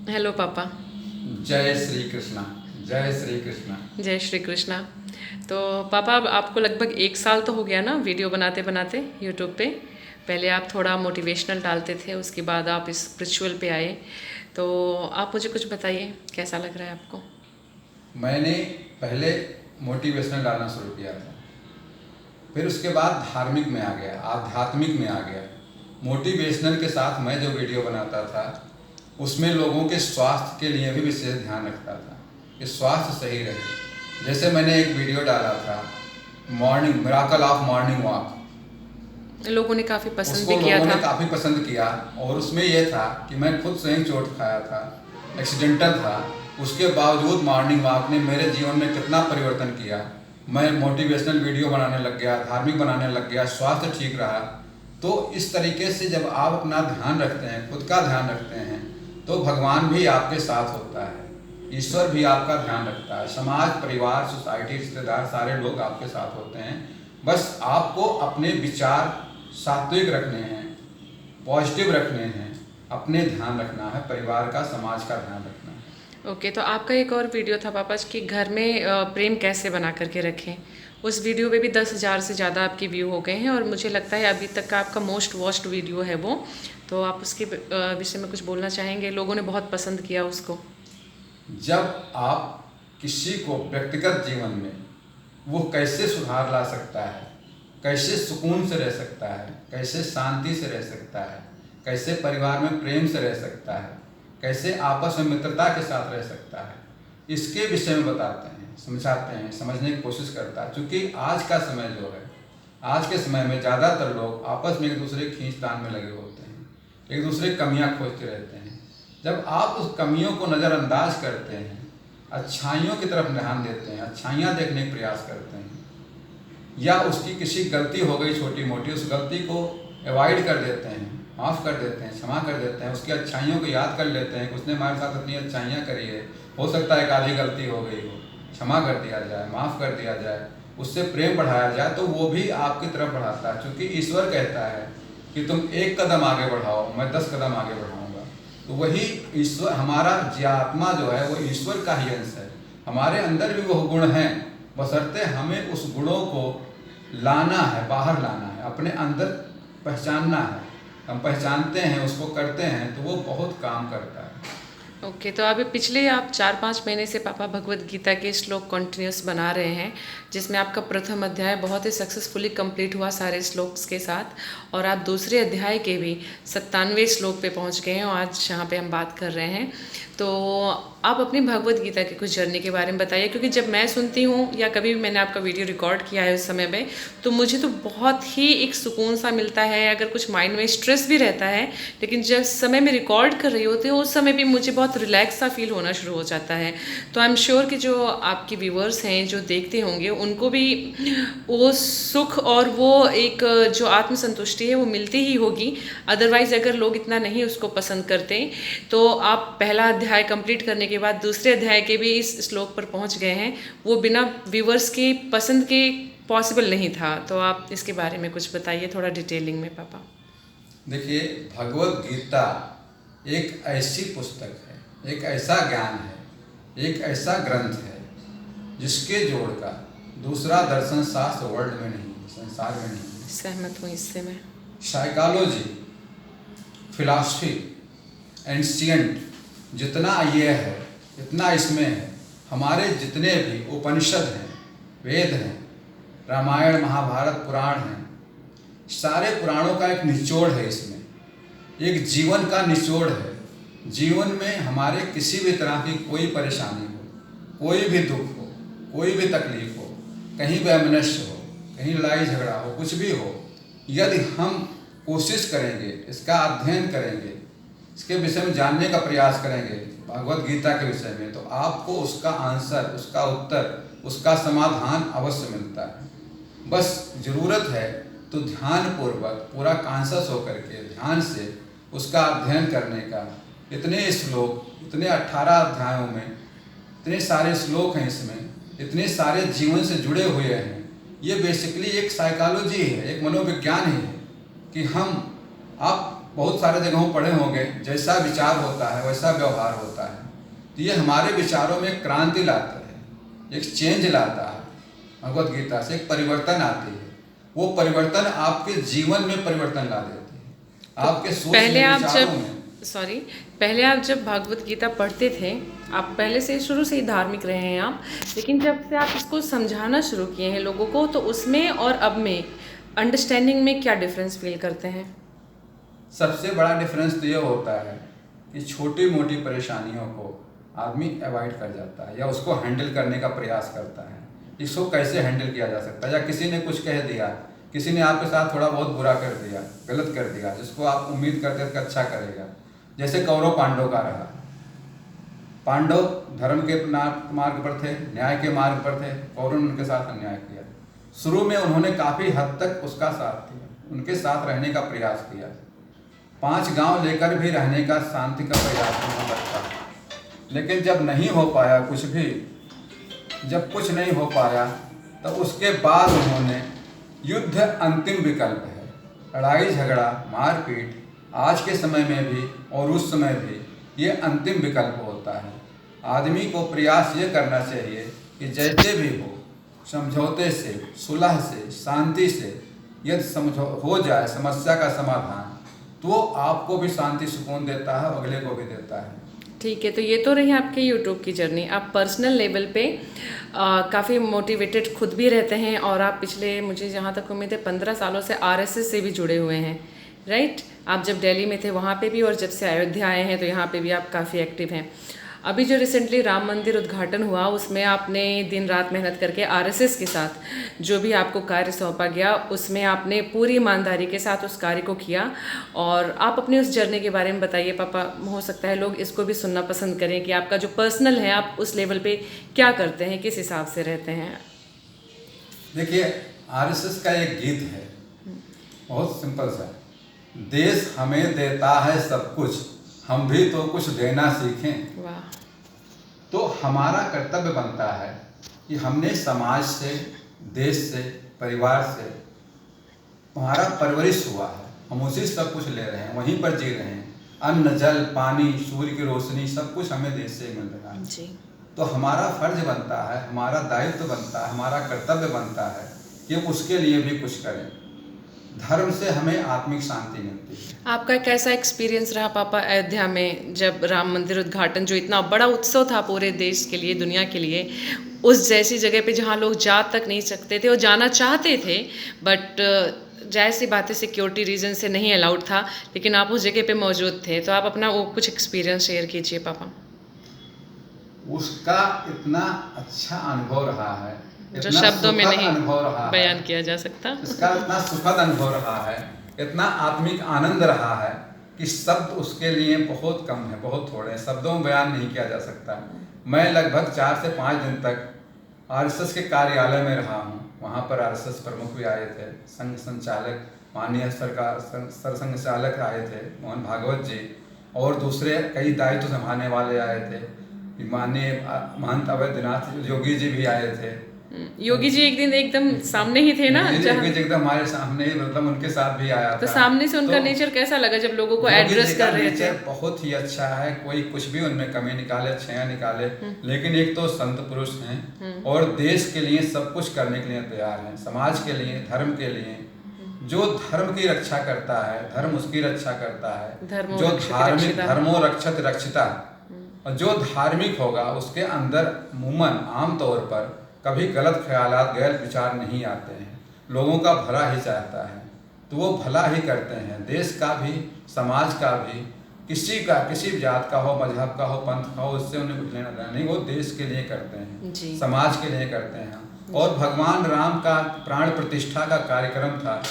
Hello पापा। जय श्री कृष्णा। जय श्री कृष्णा। जय श्री कृष्णा। तो पापा अब आपको लगभग 1 साल तो हो गया ना वीडियो बनाते बनाते यूट्यूब पे। पहले आप थोड़ा मोटिवेशनल डालते थे, उसके बाद आप इस स्पिरिचुअल पे आए। तो आप मुझे कुछ बताइए, कैसा लग रहा है आपको? मैंने पहले मोटिवेशनल डालना शुरू किया था, फिर उसके बाद धार्मिक में आ गया, आध्यात्मिक में आ गया। मोटिवेशनल के साथ मैं जो वीडियो बनाता था उसमें लोगों के स्वास्थ्य के लिए भी विशेष ध्यान रखता था कि स्वास्थ्य सही रहे। जैसे मैंने एक वीडियो डाला था morning miracle of morning walk, लोगों ने काफ़ी पसंद उसको भी किया लोगों था। ने काफ़ी पसंद किया। और उसमें यह था कि मैं खुद से ही चोट खाया था, एक्सीडेंटल था, उसके बावजूद मॉर्निंग वॉक ने मेरे जीवन में कितना परिवर्तन किया। मैं मोटिवेशनल वीडियो बनाने लग गया, धार्मिक बनाने लग गया, स्वास्थ्य ठीक रहा। तो इस तरीके से जब आप अपना ध्यान रखते हैं, खुद का ध्यान रखते हैं, तो भगवान भी आपके साथ होता है, ईश्वर भी आपका ध्यान रखता है, समाज, परिवार, सोसाइटी, रिश्तेदार, सारे लोग आपके साथ होते हैं। बस आपको अपने विचार सात्विक रखने हैं, पॉजिटिव रखने हैं, अपने ध्यान रखना है, परिवार का, समाज का ध्यान रखना है। ओके, तो आपका एक और वीडियो था पापा कि घर में प्रेम कैसे बना करके रखें। उस वीडियो पे भी 10,000 से ज़्यादा आपके व्यू हो गए हैं, और मुझे लगता है अभी तक का आपका मोस्ट वॉच्ड वीडियो है वो। तो आप उसके विषय में कुछ बोलना चाहेंगे? लोगों ने बहुत पसंद किया उसको। जब आप किसी को व्यक्तिगत जीवन में वो कैसे सुधार ला सकता है, कैसे सुकून से रह सकता है, कैसे शांति से रह सकता है, कैसे परिवार में प्रेम से रह सकता है, कैसे आपस में मित्रता के साथ रह सकता है, इसके विषय में बताते हैं, समझाते हैं, समझने की कोशिश करता है। क्योंकि आज का समय जो है, आज के समय में ज़्यादातर लोग आपस में एक दूसरे की खींचतान में लगे होते हैं, एक दूसरे की कमियाँ खोजते रहते हैं। जब आप उस कमियों को नज़रअंदाज करते हैं, अच्छाइयों की तरफ ध्यान देते हैं, अच्छाइयाँ देखने का प्रयास करते हैं, या उसकी किसी गलती हो गई छोटी मोटी, उस गलती को अवॉइड कर देते हैं, माफ़ कर देते हैं, क्षमा कर देते हैं, उसकी अच्छाइयों को याद कर लेते हैं कि उसने हमारे साथ इतनी अच्छाइयाँ करी है, हो सकता है एक आधी गलती हो गई हो, क्षमा कर दिया जाए, माफ़ कर दिया जाए, उससे प्रेम बढ़ाया जाए, तो वो भी आपकी तरफ बढ़ाता है। क्योंकि ईश्वर कहता है कि तुम 1 कदम आगे बढ़ाओ, मैं 10 कदम आगे बढ़ाऊँगा। तो वही ईश्वर, हमारा जीवात्मा जो है वो ईश्वर का ही अंश है। हमारे अंदर भी वो गुण हैं, बशर्ते हमें उस गुणों को लाना है, बाहर लाना है, अपने अंदर पहचानना है। हम पहचानते हैं, उसको करते हैं, तो वो बहुत काम करता है। ओके, तो अभी पिछले आप 4-5 महीने से पापा भगवत गीता के श्लोक कंटिन्यूस बना रहे हैं, जिसमें आपका प्रथम अध्याय बहुत ही सक्सेसफुली कंप्लीट हुआ सारे श्लोक्स के साथ, और आप दूसरे अध्याय के भी 97वें श्लोक पे पहुंच गए हैं, और आज यहाँ पे हम बात कर रहे हैं। तो आप अपनी भगवत गीता की कुछ जर्नी के बारे में बताइए, क्योंकि जब मैं सुनती हूँ या कभी भी मैंने आपका वीडियो रिकॉर्ड किया है उस समय में, तो मुझे तो बहुत ही एक सुकून सा मिलता है। अगर कुछ माइंड में स्ट्रेस भी रहता है, लेकिन जब समय में रिकॉर्ड कर रही होती हूँ उस समय भी मुझे बहुत रिलैक्स सा फील होना शुरू हो जाता है। तो आई एम श्योर कि जो आपके व्यूअर्स हैं, जो देखते होंगे, उनको भी वो सुख और वो एक जो आत्मसंतुष्टि है वो मिलती ही होगी। अदरवाइज अगर लोग इतना नहीं उसको पसंद करते, तो आप पहला अध्याय कंप्लीट करने के बाद दूसरे अध्याय के भी इस श्लोक पर पहुंच गए हैं, वो बिना व्यूअर्स के पसंद के पॉसिबल नहीं था। तो आप इसके बारे में कुछ बताइए थोड़ा डिटेलिंग में पापा। देखिए, भगवत गीता एक ऐसी पुस्तक है, एक ऐसा ज्ञान है, एक ऐसा ग्रंथ है जिसके जोड़ का दूसरा दर्शन शास्त्र वर्ल्ड में नहीं, संसार में नहीं। सहमत हूँ इससे मैं। साइकोलॉजी, फिलॉसफी, एंशियंट, जितना ये है, इतना इसमें है। हमारे जितने भी उपनिषद हैं, वेद हैं, रामायण, महाभारत, पुराण हैं, सारे पुराणों का एक निचोड़ है इसमें, एक जीवन का निचोड़ है। जीवन में हमारे किसी भी तरह की कोई परेशानी हो, कोई भी दुख हो, कोई भी तकलीफ हो, कहीं वैमनस्य हो, कहीं लड़ाई झगड़ा हो, कुछ भी हो, यदि हम कोशिश करेंगे, इसका अध्ययन करेंगे, इसके विषय में जानने का प्रयास करेंगे, भगवत गीता के विषय में, तो आपको उसका आंसर, उसका उत्तर, उसका समाधान अवश्य मिलता है। बस ज़रूरत है तो ध्यान पूर्वक, पूरा कॉन्शस होकर के ध्यान से उसका अध्ययन करने का। इतने श्लोक, इतने 18 अध्यायों में इतने सारे श्लोक हैं, इसमें इतने सारे जीवन से जुड़े हुए हैं। ये बेसिकली एक साइकोलॉजी है, एक मनोविज्ञान ही है कि हम, आप बहुत सारे जगहों पढ़े होंगे, जैसा विचार होता है वैसा व्यवहार होता है। तो ये हमारे विचारों में क्रांति लाता है, एक चेंज लाता है। भगवत गीता से एक परिवर्तन आती है, वो परिवर्तन आपके जीवन में परिवर्तन ला देती है, आपके सोच पहले में, आप विचारों जब में। पहले आप जब भागवत गीता पढ़ते थे, आप पहले से शुरू से ही धार्मिक रहे हैं आप, लेकिन जब से आप इसको समझाना शुरू किए हैं लोगों को, तो उसमें और अब में अंडरस्टैंडिंग में क्या डिफरेंस फील करते हैं? सबसे बड़ा डिफरेंस तो ये होता है कि छोटी मोटी परेशानियों को आदमी अवॉइड कर जाता है या उसको हैंडल करने का प्रयास करता है। इसको कैसे हैंडल किया जा सकता है, या किसी ने कुछ कह दिया, किसी ने आपके साथ थोड़ा बहुत बुरा कर दिया, गलत कर दिया, जिसको आप उम्मीद करते थे कि अच्छा करेगा। जैसे कौरव पांडव का रहा। पांडव धर्म के मार्ग पर थे, न्याय के मार्ग पर थे, कौरव ने उनके साथ अन्याय किया। शुरू में उन्होंने काफ़ी हद तक उसका साथ दिया, उनके साथ रहने का प्रयास किया, 5 गांव लेकर भी रहने का शांति का प्रयास उन्होंने रखा। लेकिन जब नहीं हो पाया कुछ भी, जब कुछ नहीं हो पाया, तो उसके बाद उन्होंने युद्ध अंतिम विकल्प है, लड़ाई झगड़ा मारपीट आज के समय में भी और उस समय भी ये अंतिम विकल्प होता है। आदमी को प्रयास ये करना चाहिए कि जैसे भी हो, समझौते से, सुलह से, शांति से यदि हो जाए समस्या का समाधान, तो आपको भी शांति सुकून देता है, अगले को भी देता है। ठीक है, तो ये तो रही आपके यूट्यूब की जर्नी। आप पर्सनल लेवल पे काफ़ी मोटिवेटेड खुद भी रहते हैं, और आप पिछले, मुझे जहाँ तक उम्मीद है, 15 सालों से आरएसएस से भी जुड़े हुए हैं, राइट? आप जब दिल्ली में थे वहाँ पे भी, और जब से अयोध्या आए हैं तो यहाँ पे भी आप काफ़ी एक्टिव हैं। अभी जो रिसेंटली राम मंदिर उद्घाटन हुआ, उसमें आपने दिन रात मेहनत करके आरएसएस के साथ जो भी आपको कार्य सौंपा गया, उसमें आपने पूरी ईमानदारी के साथ उस कार्य को किया। और आप अपनी उस जर्नी के बारे में बताइए पापा। हो सकता है लोग इसको भी सुनना पसंद करें कि आपका जो पर्सनल है, आप उस लेवल पे क्या करते हैं, किस हिसाब से रहते हैं। देखिए, आरएसएस का एक गीत है, बहुत सिंपल सा, देश हमें देता है सब कुछ, हम भी तो कुछ देना सीखें। वाह। तो हमारा कर्तव्य बनता है कि हमने समाज से, देश से, परिवार से, हमारा परवरिश हुआ है, हम उसी सब कुछ ले रहे हैं, वहीं पर जी रहे हैं। अन्न, जल, पानी, सूर्य की रोशनी, सब कुछ हमें देश से मिल रहा है जी। तो हमारा फर्ज बनता है, हमारा दायित्व बनता है, हमारा कर्तव्य बनता है कि उसके लिए भी कुछ करें। धर्म से हमें आत्मिक शांति मिलती है। आपका कैसा एक्सपीरियंस रहा पापा अयोध्या में, जब राम मंदिर उद्घाटन, जो इतना बड़ा उत्सव था पूरे देश के लिए, दुनिया के लिए, उस जैसी जगह पे जहाँ लोग जा तक नहीं सकते थे और जाना चाहते थे, बट जाहिर सी बातें सिक्योरिटी रीजन से नहीं अलाउड था, लेकिन आप उस जगह पे मौजूद थे, तो आप अपना वो कुछ एक्सपीरियंस शेयर कीजिए पापा। उसका इतना अच्छा अनुभव रहा है, जो शब्दों में नहीं अनुभव रहा बयान है, किया जा सकता। इसका इतना सुखद अनुभव रहा है, इतना आत्मिक आनंद रहा है कि शब्द उसके लिए बहुत कम है, बहुत थोड़े हैं, शब्दों में बयान नहीं किया जा सकता। मैं लगभग 4 से 5 दिन तक आरएसएस के कार्यालय में रहा हूँ। वहाँ पर आरएसएस प्रमुख भी आए थे, संघ संचालक, माननीय सरकार सरसंघ चालक आए थे मोहन भागवत जी, और दूसरे कई दायित्व संभालने वाले आए थे, माननीय महंत अवैधनाथ योगी जी भी आए थे। योगी जी एक दिन एकदम सामने ही थे ना, योगी जी एकदम हमारे सामने ही, मतलब उनके साथ भी आया तो था। सामने से उनका तो नेचर कैसा लगा जब लोगों को एड्रेस कर रहे थे? बहुत ही अच्छा है, कोई कुछ भी उनमें कमी निकाले, अच्छाइयाँ निकाले, लेकिन एक तो संत पुरुष हैं और देश के लिए सब कुछ करने के लिए तैयार हैं, समाज के लिए, धर्म के लिए। जो धर्म की रक्षा करता है, धर्म उसकी रक्षा करता है, जो धार्मिक, धर्मो रक्षत रक्षिता, और जो धार्मिक होगा उसके अंदर अमूमन आमतौर पर कभी गलत ख्यालात, गलत विचार नहीं आते हैं, लोगों का भला ही चाहता है, तो वो भला ही करते हैं। देश का भी, समाज का भी, किसी का, किसी जात का हो, मजहब का हो, पंथ का हो, उससे उन्हें कुछ लेना देना नहीं, वो देश के लिए करते हैं, समाज के लिए करते हैं। और भगवान राम का प्राण प्रतिष्ठा का कार्यक्रम था,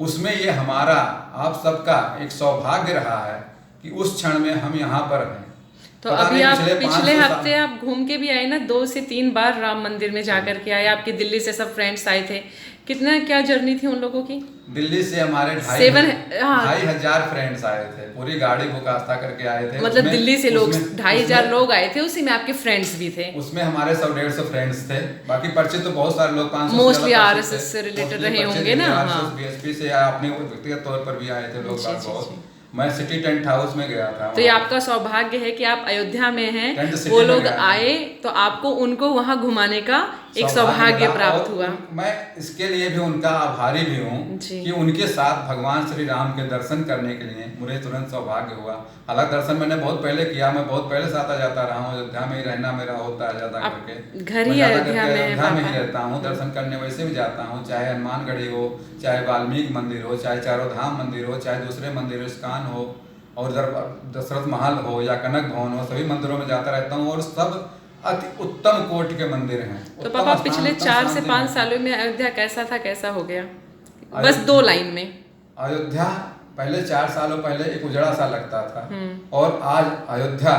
उसमें ये हमारा, आप सबका एक सौभाग्य रहा है कि उस क्षण में हम यहाँ पर हैं। तो अभी आप पिछले हफ्ते आप घूम के भी आए ना, 2 से 3 बार राम मंदिर में जाकर के आए, आपके दिल्ली से सब फ्रेंड्स आए थे, कितना क्या जर्नी थी उन लोगों की? दिल्ली से हमारे 2,500 फ्रेंड्स आए थे, पूरी गाड़ी बुक आस्था करके आए थे। मतलब दिल्ली से लोग 2,500 लोग आए थे, उसी में आपके फ्रेंड्स भी थे? उसमें हमारे 100-150 फ्रेंड्स थे, बाकी परिचित तो बहुत सारे लोग, 500 मोस्टली आरएसएस से रिलेटेड रहे होंगे ना। बीएसपी से अपने व्यक्तिगत तौर पर भी आए थे लोग बहुत। मैं सिटी टेंट हाउस में गया था। तो ये आपका सौभाग्य है कि आप अयोध्या में हैं, टेंट सिटी वो में लोग गया था। आए तो आपको उनको वहां घुमाने का एक सौभाग्य मिला प्राप्त और हुआ। मैं इसके लिए भी उनका आभारी भी हूँ जी। कि उनके साथ भगवान श्री राम के दर्शन करने के लिए मुझे तुरंत सौभाग्य हुआ। हालांकि दर्शन मैंने बहुत पहले किया, मैं बहुत पहले से आता जाता रहा हूँ, अयोध्या में ही रहना मेरा होता है ज्यादा करके। घर ही मैं ज्यादा अयोध्या करके में है अयोध्या में ही पापा। रहता हूँ, दर्शन करने वैसे भी जाता हूँ, चाहे हनुमानगढ़ी हो, चाहे वाल्मीकि मंदिर हो, चाहे चारों धाम मंदिर हो, चाहे दूसरे मंदिर हो, इस्कॉन हो, और दशरथ महल हो या कनक भवन हो, सभी मंदिरों में जाता रहता हूँ और सब अति उत्तम कोटि के मंदिर हैं। तो पापा पिछले 4 से 5 सालों में अयोध्या कैसा था, कैसा हो गया? बस 2 लाइन में। अयोध्या पहले 4 सालों पहले एक उजड़ा सा लगता था और आज अयोध्या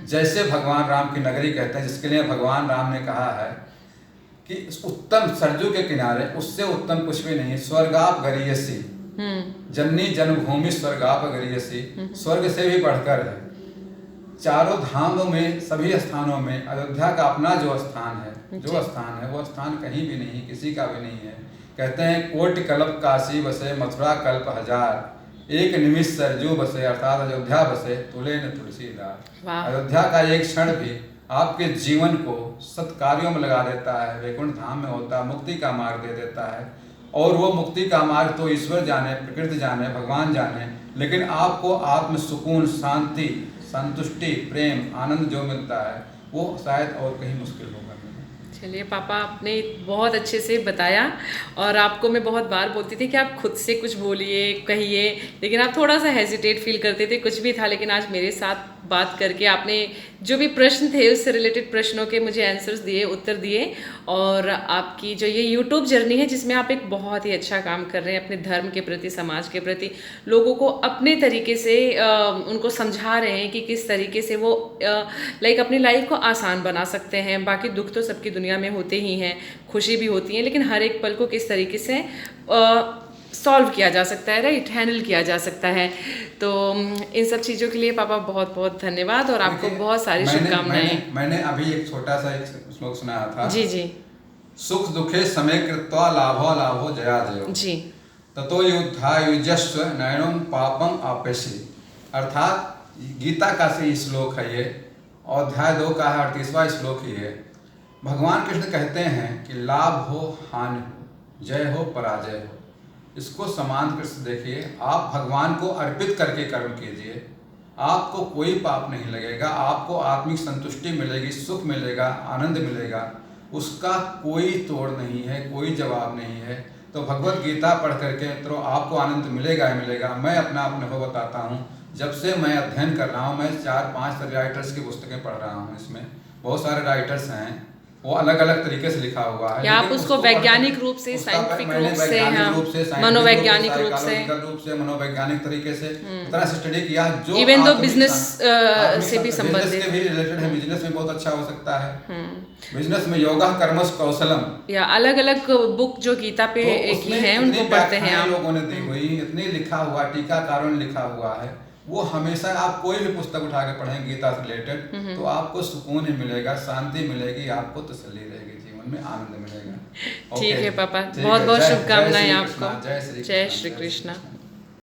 जैसे भगवान राम की नगरी कहते हैं, जिसके लिए भगवान राम ने कहा है कि उत्तम सरजू के किनारे, उससे उत्तम कुछ भी नहीं। स्वर्गाप गरीयसी, जननी जन्मभूमि स्वर्गाप गरीयसी, स्वर्ग से भी बढ़कर है। चारों धामों में, सभी स्थानों में अयोध्या का अपना जो स्थान है, वो स्थान कहीं भी नहीं, किसी का भी नहीं है। कहते हैं कोटि कल्प काशी बसे, मथुरा कल्प हजार, एक निमिष सरजू बसे, अर्थात अयोध्या बसे तुले न तुलसीदास। अयोध्या का एक क्षण भी आपके जीवन को सत्कार्यों में लगा देता है, वैकुंठ धाम में होता है, मुक्ति का मार्ग दे देता है। और वो मुक्ति का मार्ग तो ईश्वर जाने, प्रकृति जाने, भगवान जाने, लेकिन आपको आत्म सुकून, शांति, संतुष्टि, प्रेम, आनंद जो मिलता है वो शायद और कहीं मुश्किल होगा। चलिए पापा, आपने बहुत अच्छे से बताया और आपको मैं बहुत बार बोलती थी कि आप खुद से कुछ बोलिए, कहिए, लेकिन आप थोड़ा सा हेजिटेट फील करते थे, कुछ भी था। लेकिन आज मेरे साथ बात करके आपने जो भी प्रश्न थे उससे रिलेटेड प्रश्नों के मुझे आंसर्स दिए, उत्तर दिए। और आपकी जो ये यूट्यूब जर्नी है जिसमें आप एक बहुत ही अच्छा काम कर रहे हैं अपने धर्म के प्रति, समाज के प्रति, लोगों को अपने तरीके से उनको समझा रहे हैं कि किस तरीके से वो लाइक अपनी लाइफ को आसान बना सकते हैं। बाकी दुख तो सबकी दुनिया में होते ही हैं, खुशी भी होती है, लेकिन हर एक पल को किस तरीके से सॉल्व किया जा सकता है, राइट, हैंडल किया जा सकता है। तो इन सब चीज़ों के लिए पापा बहुत बहुत धन्यवाद और आपको बहुत सारी शुभकामनाएं। मैंने अभी एक छोटा सा एक श्लोक सुनाया था। जी जी। सुख दुखे समय कृत्वा लाभो लाभो जया जयो जी। ततो युद्धायुजस्व नयनम पापम आपेशी। अर्थात गीता का से श्लोक है ये, और अध्याय 2 का है 38वां श्लोक ही है। भगवान कृष्ण कहते हैं कि लाभ हो हानि हो, जय हो पराजय हो, इसको समान कृष्ण देखिए। आप भगवान को अर्पित करके कर्म कीजिए, आपको कोई पाप नहीं लगेगा, आपको आत्मिक संतुष्टि मिलेगी, सुख मिलेगा, आनंद मिलेगा, उसका कोई तोड़ नहीं है, कोई जवाब नहीं है। तो भगवत गीता पढ़ करके तो आपको आनंद मिलेगा ही मिलेगा। मैं अपना अनुभव बताता हूँ, जब से मैं अध्ययन कर रहा हूँ, मैं 4-5 राइटर्स की पुस्तकें पढ़ रहा हूँ। इसमें बहुत सारे राइटर्स हैं, वो अलग अलग तरीके से लिखा हुआ है। या आप उसको वैज्ञानिक रूप से, साइंटिफिक रूप से, मनोवैज्ञानिक रूप से, मनोवैज्ञानिक तरीके से इतना स्टडी किया जो इवन दो बिजनेस से भी संबंधित भी रिलेटेड है। बिजनेस में बहुत अच्छा हो सकता है। बिजनेस में योगा कर्मस कौशलम, या अलग अलग बुक जो गीता पे एक ही है, उनको पढ़ते हैं आप। लोगों ने दी हुई, इतनी लिखा हुआ, टीकाकारों ने लिखा हुआ है। वो हमेशा आप कोई भी पुस्तक उठा के पढ़ें गीता से रिलेटेड, तो आपको सुकून ही मिलेगा, शांति मिलेगी, आपको तसल्ली रहेगी, जीवन में आनंद मिलेगा। ठीक है पापा, बहुत बहुत शुभकामनाएं आपको। जय श्री कृष्ण।